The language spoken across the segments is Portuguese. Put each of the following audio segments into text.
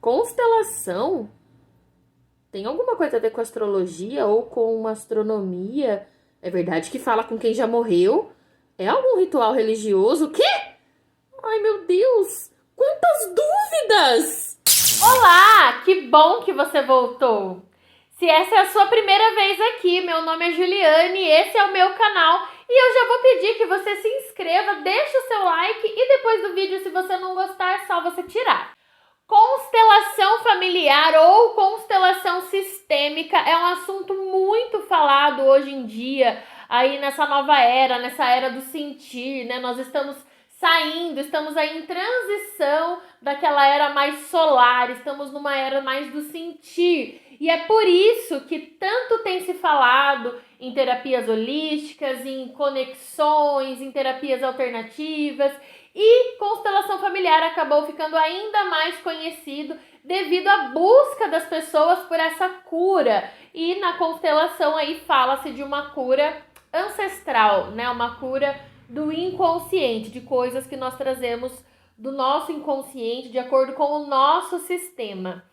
Constelação? Tem alguma coisa a ver com astrologia ou com astronomia? É verdade que fala com quem já morreu? É algum ritual religioso? O quê? Ai, meu Deus! Quantas dúvidas! Olá, que bom que você voltou! Se essa é a sua primeira vez aqui, meu nome é Juliane, esse é o meu canal e eu já vou pedir que você se inscreva, deixe o seu like e depois do vídeo, se você não gostar, é só você tirar. Constelação familiar ou constelação sistêmica é um assunto muito falado hoje em dia, aí nessa nova era, nessa era do sentir, né? Nós estamos estamos aí em transição daquela era mais solar, estamos numa era mais do sentir. E é por isso que tanto tem se falado em terapias holísticas, em conexões, em terapias alternativas. E constelação familiar acabou ficando ainda mais conhecido devido à busca das pessoas por essa cura. E na constelação aí fala-se de uma cura ancestral, né? Uma cura do inconsciente, de coisas que nós trazemos do nosso inconsciente de acordo com o nosso sistema.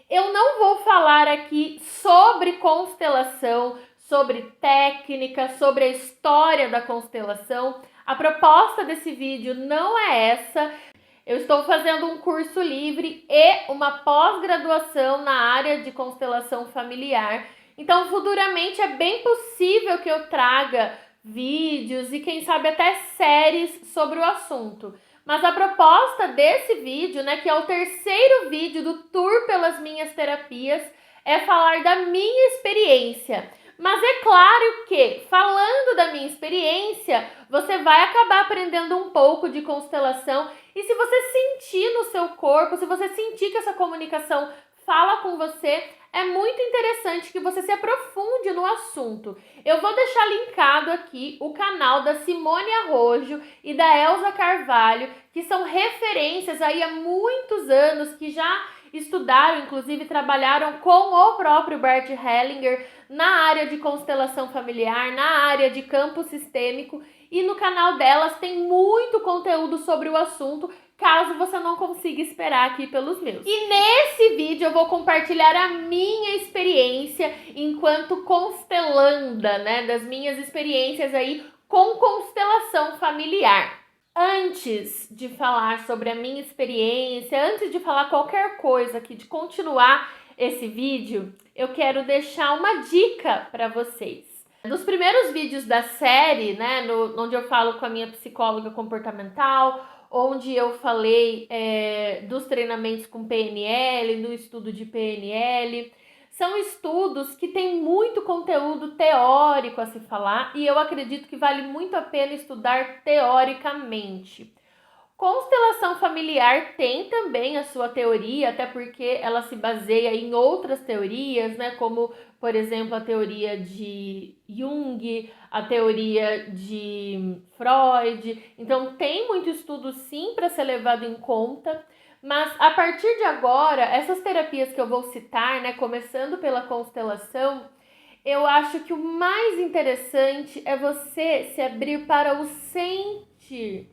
Eu não vou falar aqui sobre constelação, sobre técnica, sobre a história da constelação. A proposta desse vídeo não é essa. Eu estou fazendo um curso livre e uma pós-graduação na área de constelação familiar. Então, futuramente é bem possível que eu traga vídeos e quem sabe até séries sobre o assunto. Mas a proposta desse vídeo, né, que é o terceiro vídeo do tour pelas minhas terapias, é falar da minha experiência. Mas é claro que, falando da minha experiência, você vai acabar aprendendo um pouco de constelação. E se você sentir no seu corpo, se você sentir que essa comunicação fala com você, é muito interessante que você se aprofunde no assunto. Eu vou deixar linkado aqui o canal da Simone Arrojo e da Elza Carvalho, que são referências aí há muitos anos, que já estudaram, inclusive trabalharam com o próprio Bert Hellinger na área de constelação familiar, na área de campo sistêmico, e no canal delas tem muito conteúdo sobre o assunto, caso você não consiga esperar aqui pelos meus. E nesse vídeo eu vou compartilhar a minha experiência enquanto constelanda, né, das minhas experiências aí com constelação familiar. Antes de falar sobre a minha experiência, antes de falar qualquer coisa aqui, de continuar esse vídeo, eu quero deixar uma dica para vocês. Nos primeiros vídeos da série, né, onde eu falo com a minha psicóloga comportamental, onde eu falei dos treinamentos com PNL, do estudo de PNL, são estudos que têm muito conteúdo teórico a se falar e eu acredito que vale muito a pena estudar teoricamente. Constelação familiar tem também a sua teoria, até porque ela se baseia em outras teorias, né? Como, por exemplo, a teoria de Jung, a teoria de Freud. Então, tem muito estudo, sim, para ser levado em conta. Mas, a partir de agora, essas terapias que eu vou citar, né? Começando pela constelação, eu acho que o mais interessante é você se abrir para o sentir.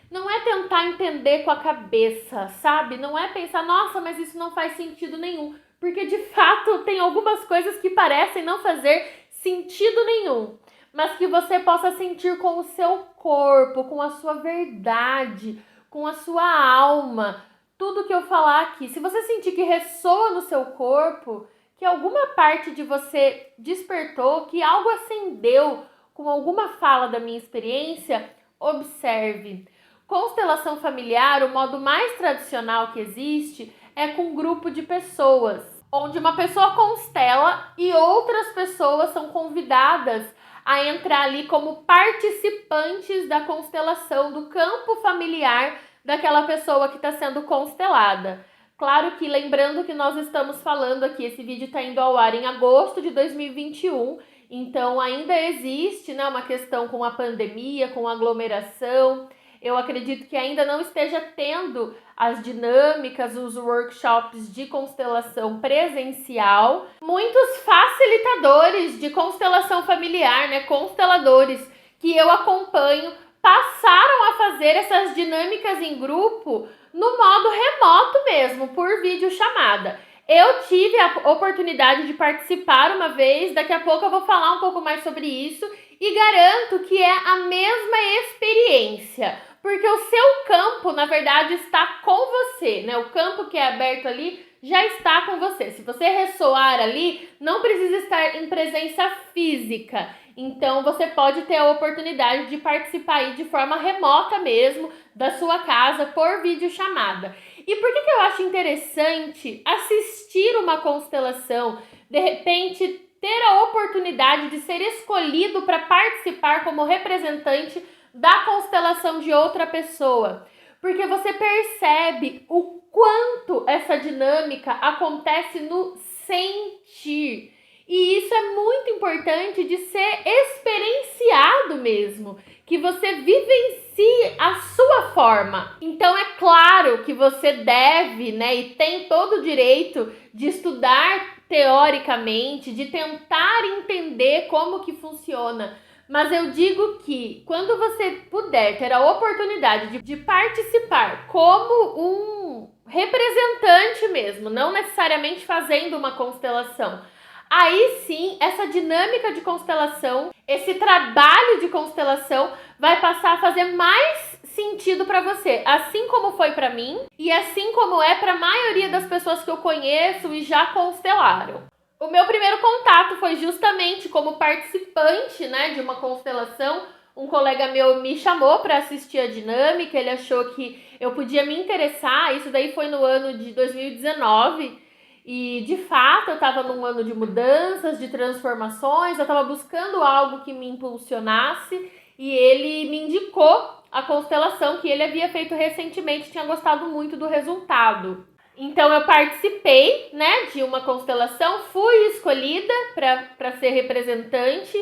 Não é tentar entender com a cabeça, sabe? Não é pensar, nossa, mas isso não faz sentido nenhum. Porque de fato tem algumas coisas que parecem não fazer sentido nenhum. Mas que você possa sentir com o seu corpo, com a sua verdade, com a sua alma. Tudo que eu falar aqui. Se você sentir que ressoa no seu corpo, que alguma parte de você despertou, que algo acendeu com alguma fala da minha experiência, observe. Constelação familiar, o modo mais tradicional que existe, é com um grupo de pessoas, onde uma pessoa constela e outras pessoas são convidadas a entrar ali como participantes da constelação, do campo familiar daquela pessoa que está sendo constelada. Claro que, lembrando que nós estamos falando aqui, esse vídeo está indo ao ar em agosto de 2021, então ainda existe, né, uma questão com a pandemia, com a aglomeração. Eu acredito que ainda não esteja tendo as dinâmicas, os workshops de constelação presencial. Muitos facilitadores de constelação familiar, né, consteladores que eu acompanho, passaram a fazer essas dinâmicas em grupo no modo remoto mesmo, por videochamada. Eu tive a oportunidade de participar uma vez, daqui a pouco eu vou falar um pouco mais sobre isso e garanto que é a mesma experiência, porque o seu campo, na verdade, está com você, né? O campo que é aberto ali já está com você. Se você ressoar ali, não precisa estar em presença física. Então, você pode ter a oportunidade de participar aí de forma remota mesmo, da sua casa, por videochamada. E por que eu acho interessante assistir uma constelação, de repente ter a oportunidade de ser escolhido para participar como representante da constelação de outra pessoa? Porque você percebe o quanto essa dinâmica acontece no sentir. E isso é muito importante de ser experienciado mesmo, que você vivencie a sua forma. Então é claro que você deve, né, e tem todo o direito de estudar teoricamente, de tentar entender como que funciona. Mas eu digo que quando você puder ter a oportunidade de participar como um representante mesmo, não necessariamente fazendo uma constelação, aí sim, essa dinâmica de constelação, esse trabalho de constelação vai passar a fazer mais sentido para você, assim como foi para mim e assim como é para a maioria das pessoas que eu conheço e já constelaram. O meu primeiro contato foi justamente como participante, né, de uma constelação. Um colega meu me chamou para assistir a dinâmica, ele achou que eu podia me interessar, isso daí foi no ano de 2019. E, de fato, eu estava num ano de mudanças, de transformações, eu estava buscando algo que me impulsionasse e ele me indicou a constelação que ele havia feito recentemente, tinha gostado muito do resultado. Então, eu participei, né, de uma constelação, fui escolhida para ser representante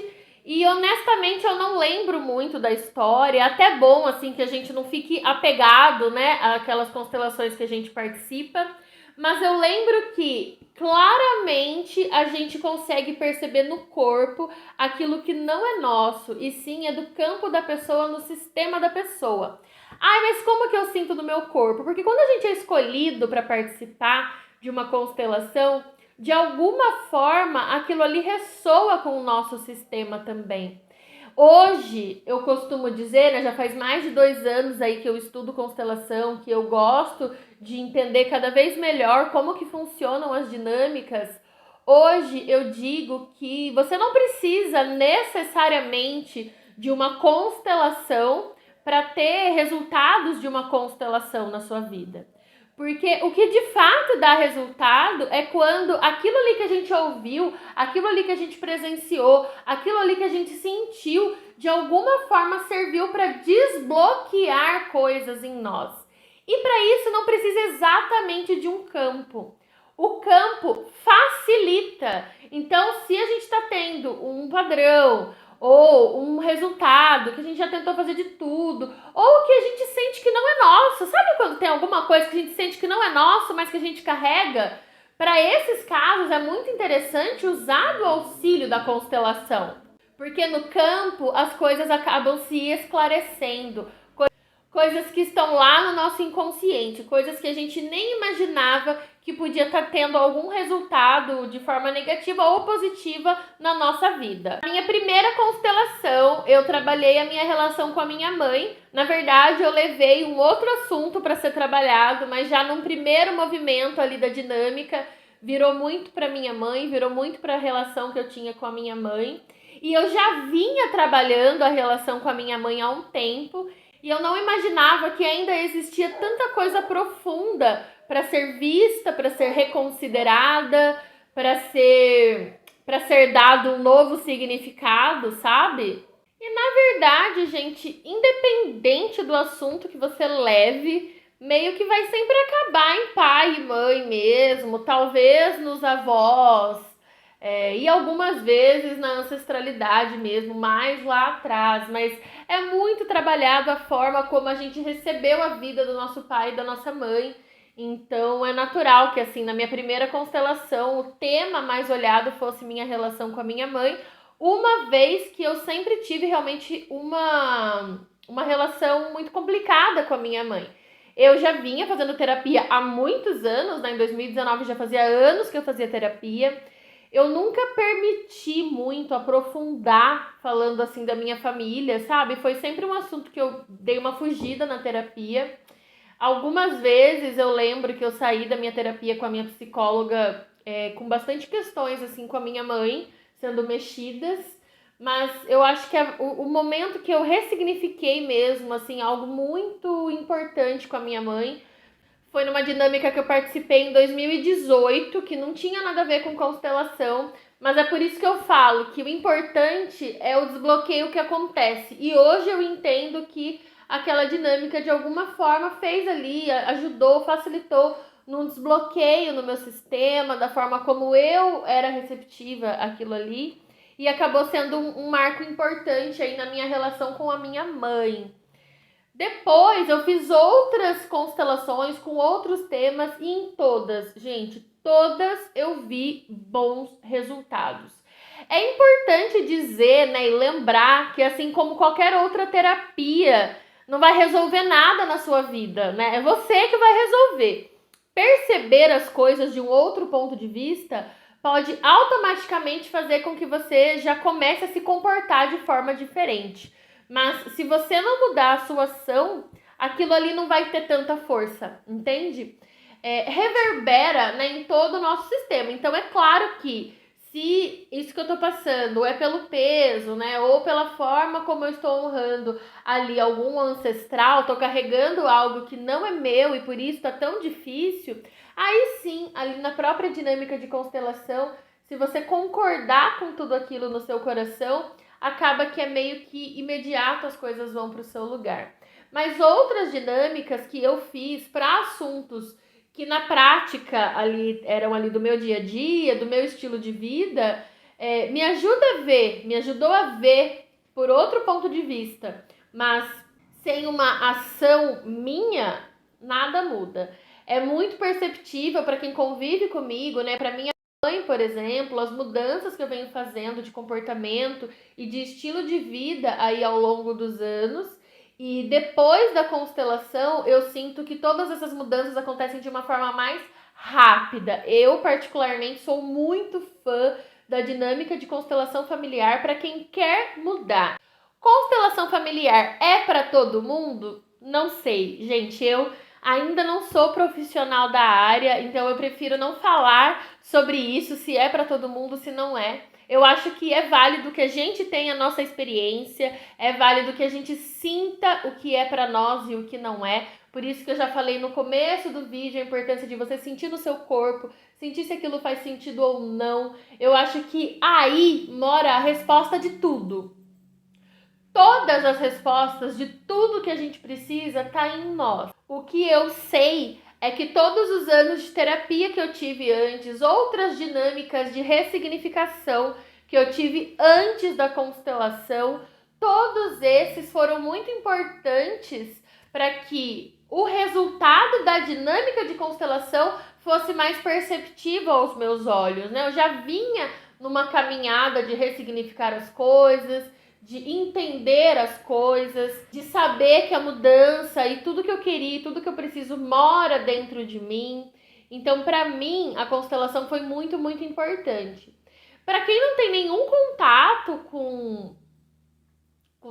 e, honestamente, eu não lembro muito da história. É até bom, assim, que a gente não fique apegado, né, àquelas constelações que a gente participa. Mas eu lembro que claramente a gente consegue perceber no corpo aquilo que não é nosso, e sim é do campo da pessoa, no sistema da pessoa. Ai, mas como que eu sinto no meu corpo? Porque quando a gente é escolhido para participar de uma constelação, de alguma forma aquilo ali ressoa com o nosso sistema também. Hoje, eu costumo dizer, né, já faz mais de 2 anos aí que eu estudo constelação, que eu gosto de entender cada vez melhor como que funcionam as dinâmicas. Hoje eu digo que você não precisa necessariamente de uma constelação para ter resultados de uma constelação na sua vida. Porque o que de fato dá resultado é quando aquilo ali que a gente ouviu, aquilo ali que a gente presenciou, aquilo ali que a gente sentiu, de alguma forma serviu para desbloquear coisas em nós. E para isso não precisa exatamente de um campo. O campo facilita. Então, se a gente está tendo um padrão ou um resultado que a gente já tentou fazer de tudo, ou que a gente sente que não é nosso, sabe quando tem alguma coisa que a gente sente que não é nosso, mas que a gente carrega? Para esses casos é muito interessante usar o auxílio da constelação, porque no campo as coisas acabam se esclarecendo, coisas que estão lá no nosso inconsciente, coisas que a gente nem imaginava que podia estar tendo algum resultado de forma negativa ou positiva na nossa vida. Na minha primeira constelação, eu trabalhei a minha relação com a minha mãe. Na verdade, eu levei um outro assunto para ser trabalhado, mas já num primeiro movimento ali da dinâmica, virou muito para minha mãe, virou muito para a relação que eu tinha com a minha mãe. E eu já vinha trabalhando a relação com a minha mãe há um tempo, e eu não imaginava que ainda existia tanta coisa profunda para ser vista, para ser reconsiderada, para ser dado um novo significado, sabe? E na verdade, gente, independente do assunto que você leve, meio que vai sempre acabar em pai e mãe mesmo, talvez nos avós, e algumas vezes na ancestralidade mesmo, mais lá atrás, mas é muito trabalhado a forma como a gente recebeu a vida do nosso pai e da nossa mãe. Então é natural que, assim, na minha primeira constelação, o tema mais olhado fosse minha relação com a minha mãe, uma vez que eu sempre tive realmente uma relação muito complicada com a minha mãe. Eu já vinha fazendo terapia há muitos anos, né? Em 2019 já fazia anos que eu fazia terapia. Eu nunca permiti muito aprofundar falando assim da minha família, sabe? Foi sempre um assunto que eu dei uma fugida na terapia. Algumas vezes eu lembro que eu saí da minha terapia com a minha psicóloga com bastante questões assim com a minha mãe sendo mexidas, mas eu acho que o momento que eu ressignifiquei mesmo assim algo muito importante com a minha mãe foi numa dinâmica que eu participei em 2018, que não tinha nada a ver com constelação, mas é por isso que eu falo que o importante é o desbloqueio que acontece. E hoje eu entendo que aquela dinâmica de alguma forma fez ali, ajudou, facilitou num desbloqueio no meu sistema, da forma como eu era receptiva àquilo ali, e acabou sendo um marco importante aí na minha relação com a minha mãe. Depois eu fiz outras constelações com outros temas e em todas, gente, todas eu vi bons resultados. É importante dizer, né, e lembrar que assim como qualquer outra terapia, não vai resolver nada na sua vida, né? É você que vai resolver. Perceber as coisas de um outro ponto de vista pode automaticamente fazer com que você já comece a se comportar de forma diferente. Mas se você não mudar a sua ação, aquilo ali não vai ter tanta força, entende? Reverbera, né, em todo o nosso sistema. Então é claro que se isso que eu tô passando é pelo peso, né, ou pela forma como eu estou honrando ali algum ancestral, tô carregando algo que não é meu e por isso tá tão difícil, aí sim, ali na própria dinâmica de constelação, se você concordar com tudo aquilo no seu coração, acaba que é meio que imediato as coisas vão para o seu lugar. Mas outras dinâmicas que eu fiz para assuntos que na prática ali eram ali do meu dia a dia, do meu estilo de vida, me ajudou a ver por outro ponto de vista. Mas sem uma ação minha, nada muda. É muito perceptível para quem convive comigo, né? Para mim mãe, por exemplo, as mudanças que eu venho fazendo de comportamento e de estilo de vida aí ao longo dos anos. E depois da constelação, eu sinto que todas essas mudanças acontecem de uma forma mais rápida. Eu, particularmente, sou muito fã da dinâmica de constelação familiar para quem quer mudar. Constelação familiar é para todo mundo? Não sei, gente. Eu ainda não sou profissional da área, então eu prefiro não falar sobre isso, se é para todo mundo, se não é. Eu acho que é válido que a gente tenha a nossa experiência, é válido que a gente sinta o que é para nós e o que não é. Por isso que eu já falei no começo do vídeo a importância de você sentir no seu corpo, sentir se aquilo faz sentido ou não. Eu acho que aí mora a resposta de tudo. Todas as respostas de tudo que a gente precisa tá em nós. O que eu sei é que todos os anos de terapia que eu tive antes, outras dinâmicas de ressignificação que eu tive antes da constelação, todos esses foram muito importantes para que o resultado da dinâmica de constelação fosse mais perceptível aos meus olhos, né? Eu já vinha numa caminhada de ressignificar as coisas, de entender as coisas, de saber que a mudança e tudo que eu queria, tudo que eu preciso mora dentro de mim. Então, para mim, a constelação foi muito, muito importante. Para quem não tem nenhum contato com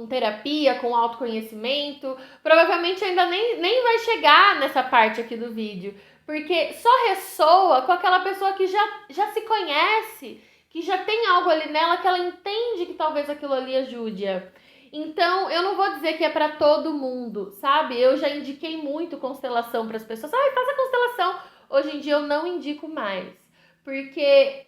terapia, com autoconhecimento, provavelmente ainda nem vai chegar nessa parte aqui do vídeo, porque só ressoa com aquela pessoa que já se conhece, que já tem algo ali nela que ela entende que talvez aquilo ali ajude-a. Então, eu não vou dizer que é para todo mundo, sabe? Eu já indiquei muito constelação para as pessoas. Faz a constelação. Hoje em dia eu não indico mais, porque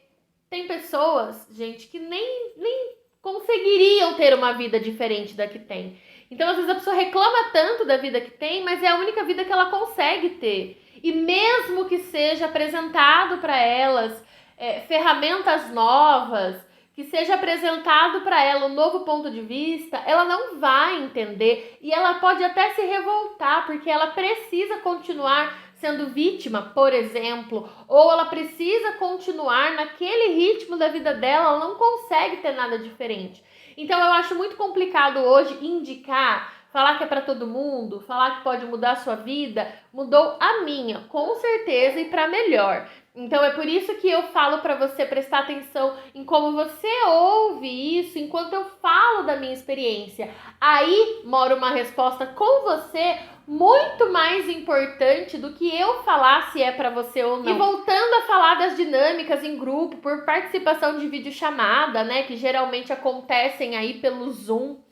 tem pessoas, gente, que nem conseguiriam ter uma vida diferente da que tem. Então, às vezes a pessoa reclama tanto da vida que tem, mas é a única vida que ela consegue ter. E mesmo que seja apresentado para elas ferramentas novas, que seja apresentado para ela um novo ponto de vista, ela não vai entender e ela pode até se revoltar, porque ela precisa continuar sendo vítima, por exemplo, ou ela precisa continuar naquele ritmo da vida dela, ela não consegue ter nada diferente. Então eu acho muito complicado hoje indicar, falar que é para todo mundo, falar que pode mudar a sua vida, mudou a minha, com certeza, e para melhor. Então é por isso que eu falo para você prestar atenção em como você ouve isso enquanto eu falo da minha experiência. Aí mora uma resposta com você muito mais importante do que eu falar se é para você ou não. E voltando a falar das dinâmicas em grupo, por participação de videochamada, né, que geralmente acontecem aí pelo Zoom.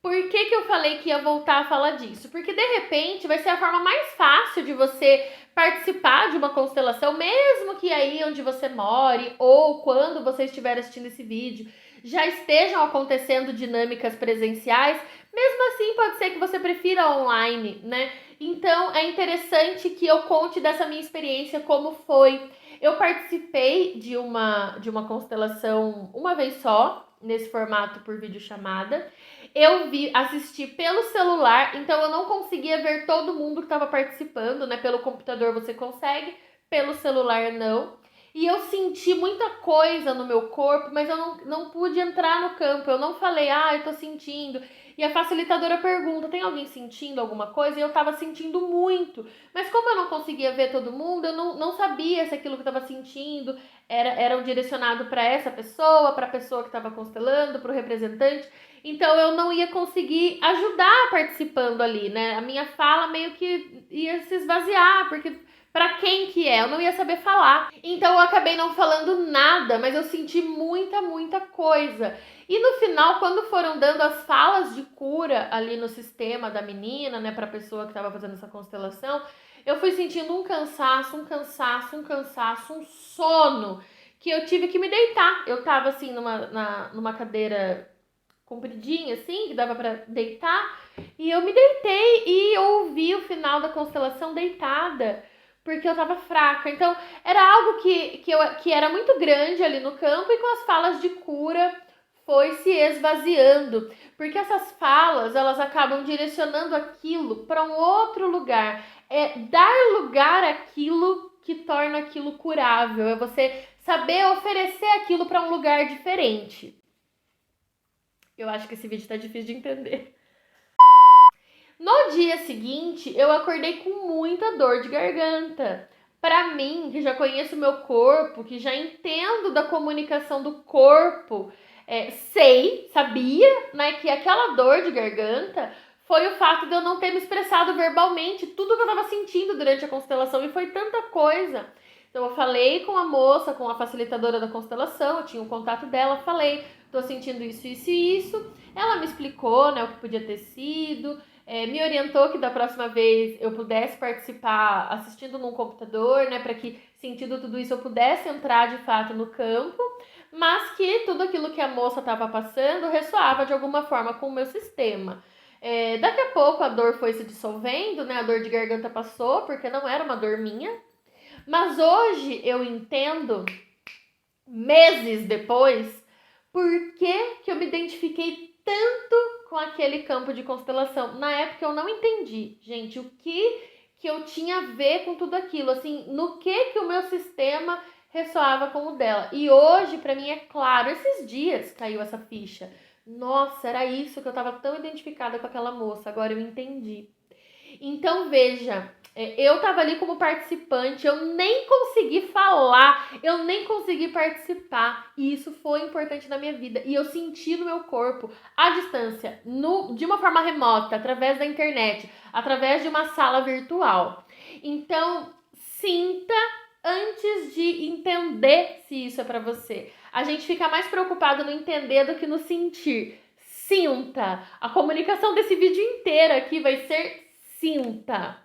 Por que eu falei que ia voltar a falar disso? Porque de repente vai ser a forma mais fácil de você participar de uma constelação, mesmo que aí onde você more ou quando você estiver assistindo esse vídeo já estejam acontecendo dinâmicas presenciais, mesmo assim pode ser que você prefira online, né? Então é interessante que eu conte dessa minha experiência, como foi. Eu participei de uma constelação uma vez só, nesse formato por videochamada. Eu assisti pelo celular, então eu não conseguia ver todo mundo que estava participando, né? Pelo computador você consegue, pelo celular não. E eu senti muita coisa no meu corpo, mas eu não pude entrar no campo. Eu não falei, eu tô sentindo. E a facilitadora pergunta, tem alguém sentindo alguma coisa? E eu tava sentindo muito. Mas como eu não conseguia ver todo mundo, eu não sabia se aquilo que eu tava sentindo era direcionado para essa pessoa, para a pessoa que estava constelando, para o representante. Então eu não ia conseguir ajudar participando ali, né? A minha fala meio que ia se esvaziar, porque para quem que é? Eu não ia saber falar. Então eu acabei não falando nada, mas eu senti muita coisa. E no final, quando foram dando as falas de cura ali no sistema da menina, né, pra pessoa que estava fazendo essa constelação, eu fui sentindo um cansaço, um sono, que eu tive que me deitar. Eu tava assim numa cadeira compridinha, assim, que dava pra deitar, e eu me deitei e ouvi o final da constelação deitada, porque eu tava fraca. Então, era algo que era muito grande ali no campo, e com as falas de cura foi se esvaziando, porque essas falas, elas acabam direcionando aquilo para um outro lugar. É dar lugar àquilo que torna aquilo curável, é você saber oferecer aquilo para um lugar diferente. Eu acho que esse vídeo tá difícil de entender. No dia seguinte, eu acordei com muita dor de garganta. Para mim, que já conheço o meu corpo, que já entendo da comunicação do corpo, sabia, né, que aquela dor de garganta foi o fato de eu não ter me expressado verbalmente tudo que eu estava sentindo durante a constelação, e foi tanta coisa. Então eu falei com a moça, com a facilitadora da constelação, eu tinha o contato dela, falei, tô sentindo isso, isso e isso. Ela me explicou, né, o que podia ter sido, me orientou que da próxima vez eu pudesse participar assistindo num computador, né, para que, sentindo tudo isso, eu pudesse entrar de fato no campo, mas que tudo aquilo que a moça estava passando ressoava de alguma forma com o meu sistema. Daqui a pouco a dor foi se dissolvendo, né, a dor de garganta passou, porque não era uma dor minha, mas hoje eu entendo, meses depois, por que eu me identifiquei tanto com aquele campo de constelação. Na época eu não entendi, gente, o que eu tinha a ver com tudo aquilo, assim, no que o meu sistema ressoava com o dela. E hoje, pra mim, é claro, esses dias caiu essa ficha. Nossa, era isso que eu tava tão identificada com aquela moça, agora eu entendi. Então, veja, eu tava ali como participante, eu nem consegui falar, eu nem consegui participar, e isso foi importante na minha vida, e eu senti no meu corpo, à distância, de uma forma remota, através da internet, através de uma sala virtual. Então, sinta antes de entender se isso é pra você. A gente fica mais preocupado no entender do que no sentir. Sinta! A comunicação desse vídeo inteiro aqui vai ser sinta.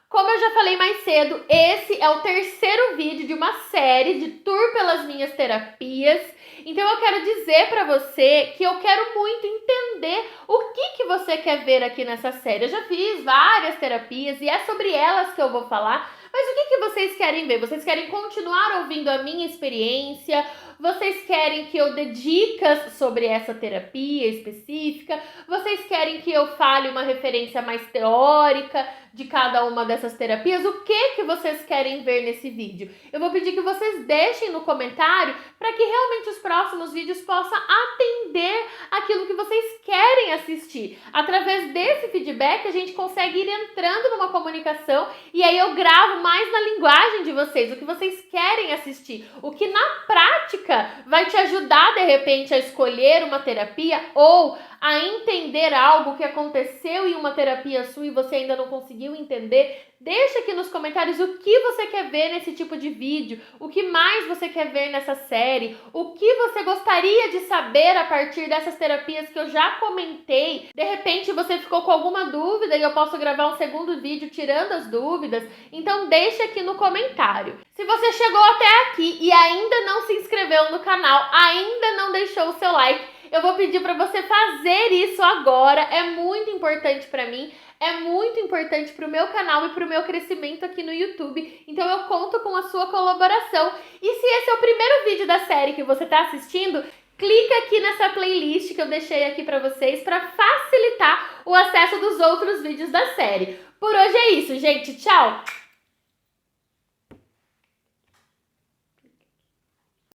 Como eu já falei mais cedo, esse é o terceiro vídeo de uma série de tour pelas minhas terapias. Então eu quero dizer pra você que eu quero muito entender o que você quer ver aqui nessa série. Eu já fiz várias terapias e é sobre elas que eu vou falar, Mas o que vocês querem ver? Vocês querem continuar ouvindo a minha experiência? Vocês querem que eu dê dicas sobre essa terapia específica? Vocês querem que eu fale uma referência mais teórica de cada uma dessas terapias? O que vocês querem ver nesse vídeo? Eu vou pedir que vocês deixem no comentário para que realmente os próximos vídeos possam atender aquilo que vocês querem assistir. Através desse feedback, a gente consegue ir entrando numa comunicação e aí eu gravo mais na linguagem de vocês, o que vocês querem assistir, o que na prática vai te ajudar, de repente, a escolher uma terapia ou a entender algo que aconteceu em uma terapia sua e você ainda não conseguiu entender. Deixa aqui nos comentários o que você quer ver nesse tipo de vídeo, o que mais você quer ver nessa série, o que você gostaria de saber a partir dessas terapias que eu já comentei. De repente você ficou com alguma dúvida e eu posso gravar um segundo vídeo tirando as dúvidas, então deixa aqui no comentário. Se você chegou até aqui e ainda não se inscreveu no canal, ainda não deixou o seu like, eu vou pedir para você fazer isso agora, é muito importante para mim. É muito importante para o meu canal e para o meu crescimento aqui no YouTube. Então eu conto com a sua colaboração. E se esse é o primeiro vídeo da série que você está assistindo, clica aqui nessa playlist que eu deixei aqui para vocês para facilitar o acesso dos outros vídeos da série. Por hoje é isso, gente. Tchau!